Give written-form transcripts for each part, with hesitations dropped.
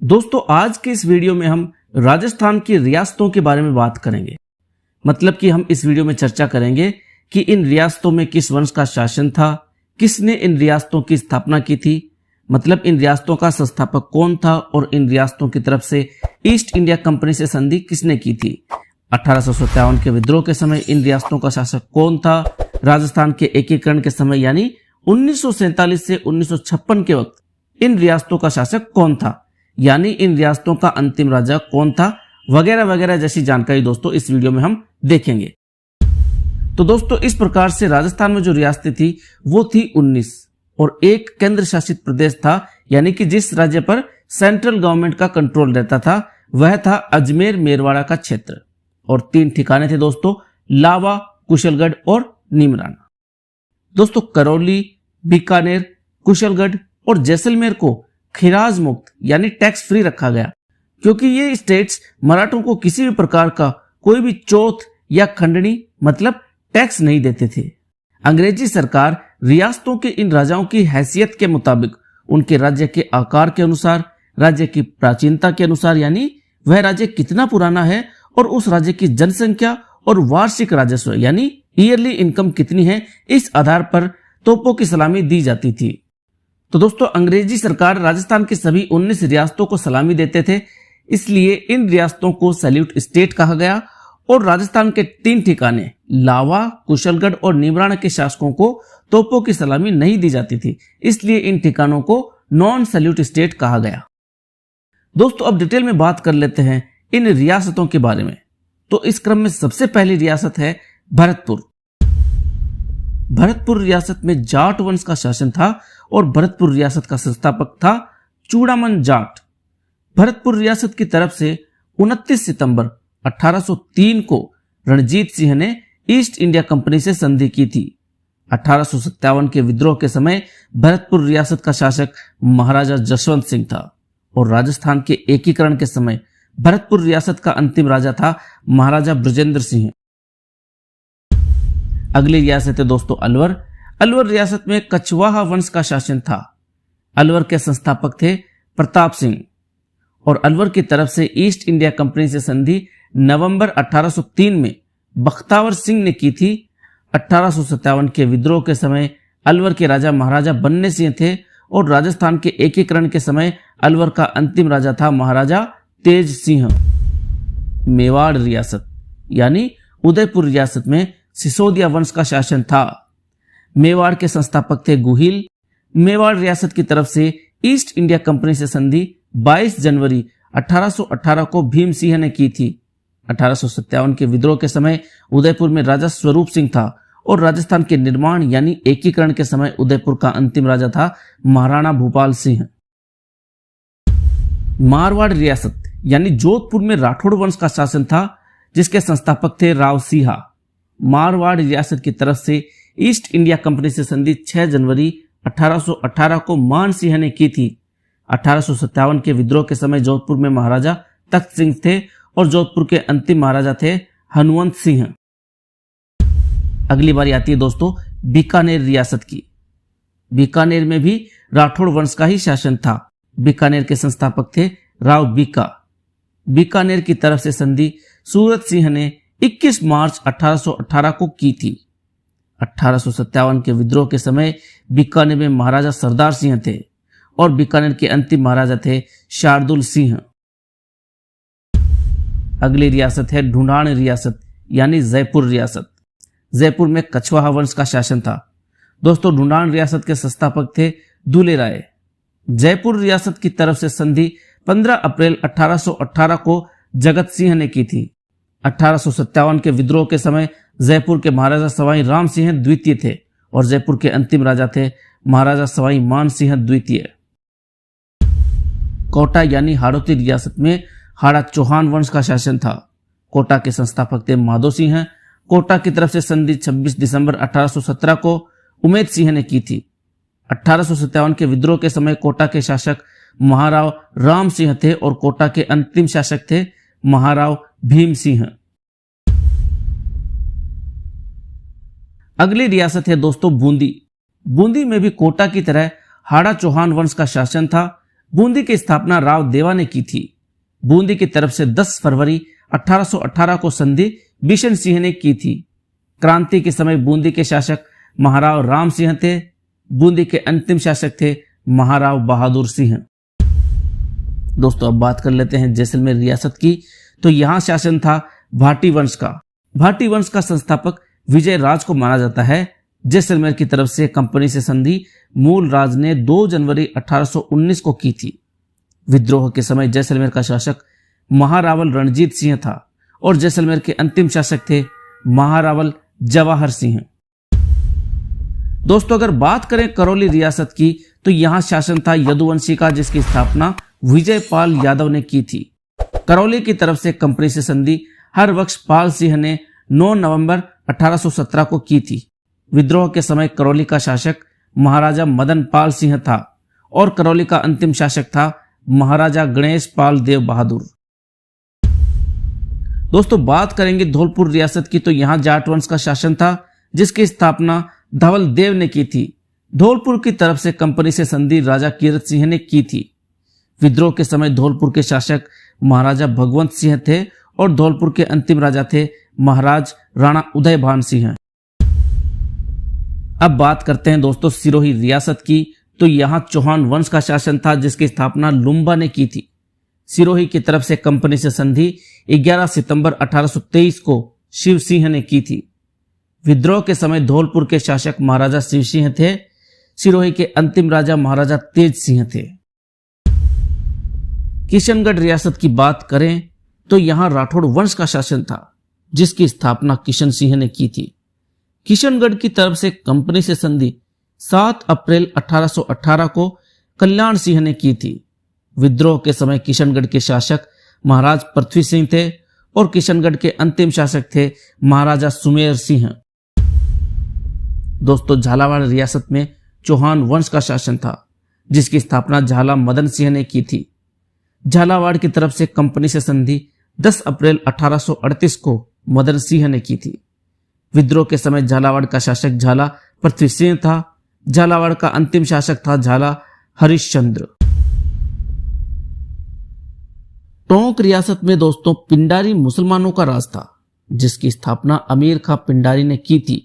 दोस्तों आज के इस वीडियो में हम राजस्थान की रियासतों के बारे में बात करेंगे। मतलब कि हम इस वीडियो में चर्चा करेंगे कि इन रियासतों में किस वंश का शासन था, किसने इन रियासतों की स्थापना की थी, मतलब इन रियासतों का संस्थापक कौन था और इन रियासतों की तरफ से ईस्ट इंडिया कंपनी से संधि किसने की थी। 1857 के विद्रोह के समय इन रियासतों का शासक कौन था। राजस्थान के एकीकरण के समय यानी 1947 से 1956 के वक्त इन रियासतों का शासक कौन था, यानी इन रियासतों का अंतिम राजा कौन था, वगैरह वगैरह जैसी जानकारी दोस्तों इस वीडियो में हम देखेंगे। तो दोस्तों इस प्रकार से राजस्थान में जो रियासतें थी वो थी 19 और एक केंद्र शासित प्रदेश था, यानी कि जिस राज्य पर सेंट्रल गवर्नमेंट का कंट्रोल रहता था वह था अजमेर मेरवाड़ा का क्षेत्र। और 3 ठिकाने थे दोस्तों, लावा, कुशलगढ़ और नीमराना। दोस्तों करौली, बीकानेर, कुशलगढ़ और जैसलमेर को खिराज मुक्त यानी टैक्स फ्री रखा गया, क्योंकि ये स्टेट्स मराठों को किसी भी प्रकार का कोई भी चौथ या खंडनी मतलब टैक्स नहीं देते थे। अंग्रेजी सरकार रियासतों के इन राजाओं की हैसियत के मुताबिक उनके राज्य के आकार के अनुसार, राज्य की प्राचीनता के अनुसार, यानी वह राज्य कितना पुराना है और उस राज्य की जनसंख्या और वार्षिक राजस्व यानी ईयरली इनकम कितनी है, इस आधार पर तोपों की सलामी दी जाती थी। तो दोस्तों अंग्रेजी सरकार राजस्थान की सभी 19 रियासतों को सलामी देते थे, इसलिए इन रियासतों को सैल्यूट स्टेट कहा गया। और राजस्थान के 3 ठिकाने लावा, कुशलगढ़ और नीमराना के शासकों को तोपों की सलामी नहीं दी जाती थी, इसलिए इन ठिकानों को नॉन सैल्यूट स्टेट कहा गया। दोस्तों अब डिटेल में बात कर लेते हैं इन रियासतों के बारे में। तो इस क्रम में सबसे पहली रियासत है भरतपुर। भरतपुर रियासत में जाट वंश का शासन था और भरतपुर रियासत का संस्थापक था चूड़ामन जाट। भरतपुर रियासत की तरफ से 29 सितंबर 1803 को रणजीत सिंह ने ईस्ट इंडिया कंपनी से संधि की थी। 1857 के विद्रोह के समय भरतपुर रियासत का शासक महाराजा जसवंत सिंह था और राजस्थान के एकीकरण के समय भरतपुर रियासत का अंतिम राजा था महाराजा ब्रजेंद्र सिंह। अगली रियासत है दोस्तों अलवर। अलवर रियासत में कछवाहा वंश का शासन था। अलवर के संस्थापक थे प्रताप सिंह और अलवर की तरफ से ईस्ट इंडिया कंपनी से संधि नवंबर 1803 में बख्तावर सिंह ने की थी। 1857 के विद्रोह के समय अलवर के राजा महाराजा बन्ने सिंह थे और राजस्थान के एकीकरण के समय अलवर का अंतिम राजा था महाराजा तेज सिंह। मेवाड़ रियासत यानी उदयपुर रियासत में सिसोदिया वंश का शासन था। मेवाड़ के संस्थापक थे गुहिल। मेवाड़ रियासत की तरफ से ईस्ट इंडिया कंपनी से संधि 22 जनवरी 1818 को भीम सिंह ने की थी। 1857 के विद्रोह के समय उदयपुर में राजा स्वरूप सिंह था और राजस्थान के निर्माण यानी एकीकरण के समय उदयपुर का अंतिम राजा था महाराणा भूपाल सिंह। मारवाड़ रियासत यानी जोधपुर में राठौड़ वंश का शासन था, जिसके संस्थापक थे राव सिंहा। मारवाड़ रियासत की तरफ से ईस्ट इंडिया कंपनी से संधि 6 जनवरी 1818 को मान सिंह ने की थी। 1857 के विद्रोह के समय जोधपुर में महाराजा तख्त सिंह थे और जोधपुर के अंतिम महाराजा थे हनुमंत सिंह। अगली बारी आती है दोस्तों बीकानेर रियासत की। बीकानेर में भी राठौड़ वंश का ही शासन था। बीकानेर के संस्थापक थे राव बीका। बीकानेर की तरफ से संधि सूरत सिंह ने 21 मार्च 1818 को की थी। 1857 के विद्रोह के समय बीकानेर में महाराजा सरदार सिंह थे और बीकानेर के अंतिम महाराजा थे शार्दुल सिंह। अगली रियासत है ढूंढान रियासत यानी जयपुर रियासत। जयपुर में कछवाहा वंश का शासन था। दोस्तों ढूंढान रियासत के संस्थापक थे दूले राय। जयपुर रियासत की तरफ से संधि 15 अप्रैल 1818 को जगत सिंह ने की थी। 1857 के विद्रोह के समय जयपुर के महाराजा सवाई राम सिंह द्वितीय थे और जयपुर के अंतिम राजा थे महाराजा सवाई मान सिंह द्वितीय। कोटा यानी हाड़ौती रियासत में हाड़ा चौहान वंश का शासन था। कोटा के संस्थापक थे माधो सिंह। कोटा की तरफ से संधि 26 दिसंबर 1817 को उमेद सिंह ने की थी। 1857 के विद्रोह के समय कोटा के शासक महाराव राम सिंह थे और कोटा के अंतिम शासक थे महाराव भीम सिंह। अगली रियासत है दोस्तों बूंदी। बूंदी में भी कोटा की तरह हाड़ा चौहान वंश का शासन था। बूंदी की स्थापना राव देवा ने की थी। बूंदी की तरफ से 10 फरवरी 1818 को संधि बिशन सिंह ने की थी। क्रांति के समय बूंदी के शासक महाराव राम सिंह थे। बूंदी के अंतिम शासक थे महाराव बहादुर सिंह। दोस्तों अब बात कर लेते हैं जैसलमेर रियासत की। तो यहाँ शासन था भाटी वंश का। भाटी वंश का संस्थापक विजय राज को माना जाता है। जैसलमेर की तरफ से कंपनी से संधि मूल राज ने 2 जनवरी 1819 को की थी। विद्रोह के समय जैसलमेर का शासक महारावल रणजीत सिंह था और जैसलमेर के अंतिम शासक थे महारावल जवाहर सिंह। दोस्तों अगर बात करें करौली रियासत की तो यहाँ शासन था यदुवंशी का, जिसकी स्थापना विजयपाल यादव ने की थी। करौली की तरफ से कंपनी से संधि हरबख्श पाल सिंह ने 9 नवंबर 1817 को की थी। विद्रोह के समय करौली का शासक महाराजा मदन पाल सिंह था और करौली का अंतिम शासक था महाराजा गणेश पाल देव बहादुर। दोस्तों बात करेंगे धौलपुर रियासत की तो यहाँ जाट वंश का शासन था, जिसकी स्थापना धवल देव ने की थी। धौलपुर की तरफ से कंपनी से संधि राजा कीरत सिंह ने की थी। विद्रोह के समय धौलपुर के शासक महाराजा भगवंत सिंह थे और धौलपुर के अंतिम राजा थे महाराज राणा उदयभान सिंह। अब बात करते हैं दोस्तों सिरोही रियासत की। तो यहाँ चौहान वंश का शासन था, जिसकी स्थापना लुम्बा ने की थी। सिरोही की तरफ से कंपनी से संधि 11 सितंबर 1823 को शिव सिंह ने की थी। विद्रोह के समय धौलपुर के शासक महाराजा शिव सिंह थे। सिरोही के अंतिम राजा महाराजा तेज सिंह थे। किशनगढ़ रियासत की बात करें तो यहाँ राठौड़ वंश का शासन था, जिसकी स्थापना किशन सिंह ने की थी। किशनगढ़ की तरफ से कंपनी से संधि 7 अप्रैल 1818 को कल्याण सिंह ने की थी। विद्रोह के समय किशनगढ़ के शासक महाराज पृथ्वी सिंह थे और किशनगढ़ के अंतिम शासक थे महाराजा सुमेर सिंह। दोस्तों झालावाड़ रियासत में चौहान वंश का शासन था, जिसकी स्थापना झाला मदन सिंह ने की थी। झालावाड़ की तरफ से कंपनी से संधि 10 अप्रैल 1838 को मदन सिंह ने की थी। विद्रोह के समय झालावाड़ का शासक झाला पृथ्वी सिंह था। झालावाड़ का अंतिम शासक था झाला हरिश्चंद्र। टोंक रियासत में दोस्तों पिंडारी मुसलमानों का राज था, जिसकी स्थापना अमीर खां पिंडारी ने की थी।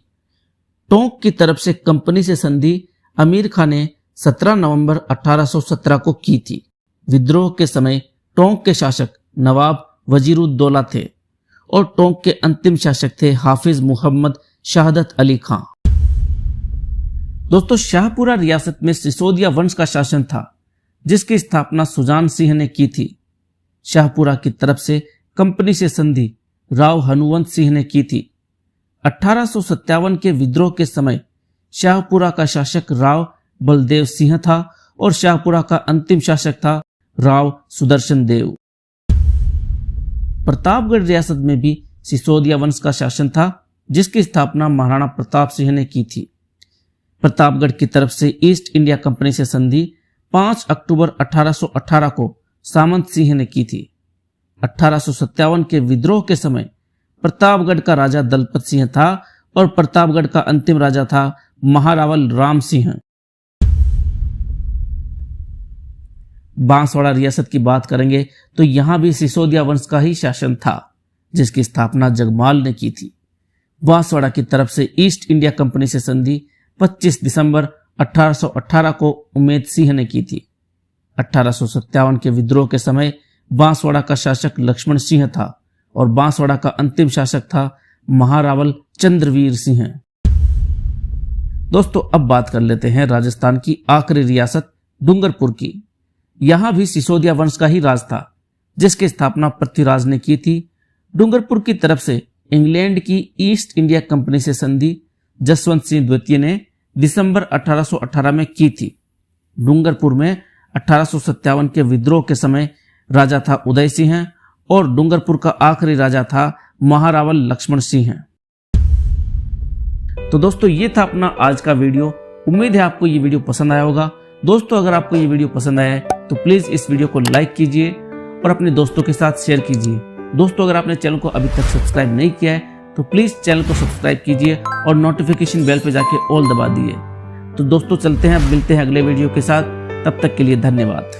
टोंक की तरफ से कंपनी से संधि अमीर खां ने 17 नवंबर 1817 को की थी। विद्रोह के समय टोंक के शासक नवाब वजीरुद्दौला थे और टोंक के अंतिम शासक थे हाफिज मुहम्मद शहादत अली खां। दोस्तों शाहपुरा रियासत में सिसोदिया वंश का शासन था, जिसकी स्थापना सुजान सिंह ने की थी। शाहपुरा की तरफ से कंपनी से संधि राव हनुवंत सिंह ने की थी। 1857 के विद्रोह के समय शाहपुरा का शासक राव बलदेव सिंह था और शाहपुरा का अंतिम शासक था राव सुदर्शन देव। प्रतापगढ़ रियासत में भी सिसोदिया वंश का शासन था, जिसकी स्थापना महाराणा प्रताप सिंह ने की थी। प्रतापगढ़ की तरफ से ईस्ट इंडिया कंपनी से संधि 5 अक्टूबर 1818 को सामंत सिंह ने की थी। 1857 के विद्रोह के समय प्रतापगढ़ का राजा दलपत सिंह था और प्रतापगढ़ का अंतिम राजा था महारावल राम सिंह। बांसवाड़ा रियासत की बात करेंगे तो यहां भी सिसोदिया वंश का ही शासन था, जिसकी स्थापना जगमाल ने की थी। बांसवाड़ा की तरफ से ईस्ट इंडिया कंपनी से संधि 25 दिसंबर 1818 को उमेद सिंह ने की थी। 1857 के विद्रोह के समय बांसवाड़ा का शासक लक्ष्मण सिंह था और बांसवाड़ा का अंतिम शासक था महारावल चंद्रवीर सिंह। दोस्तों अब बात कर लेते हैं राजस्थान की आखिरी रियासत डूंगरपुर की। यहां भी सिसोदिया वंश का ही राज था, जिसकी स्थापना पृथ्वीराज ने की थी। डूंगरपुर की तरफ से इंग्लैंड की ईस्ट इंडिया कंपनी से संधि जसवंत सिंह द्वितीय ने दिसंबर 1818 में की थी। डूंगरपुर में 1857 के विद्रोह के समय राजा था उदय सिंह और डूंगरपुर का आखिरी राजा था महारावल लक्ष्मण सिंह। तो दोस्तों ये था अपना आज का वीडियो। उम्मीद है आपको ये वीडियो पसंद आया होगा। दोस्तों अगर आपको ये वीडियो पसंद आया है तो प्लीज इस वीडियो को लाइक कीजिए और अपने दोस्तों के साथ शेयर कीजिए। दोस्तों अगर आपने चैनल को अभी तक सब्सक्राइब नहीं किया है तो प्लीज चैनल को सब्सक्राइब कीजिए और नोटिफिकेशन बेल पे जाके ऑल दबा दिए। तो दोस्तों चलते हैं, मिलते हैं अगले वीडियो के साथ। तब तक के लिए धन्यवाद।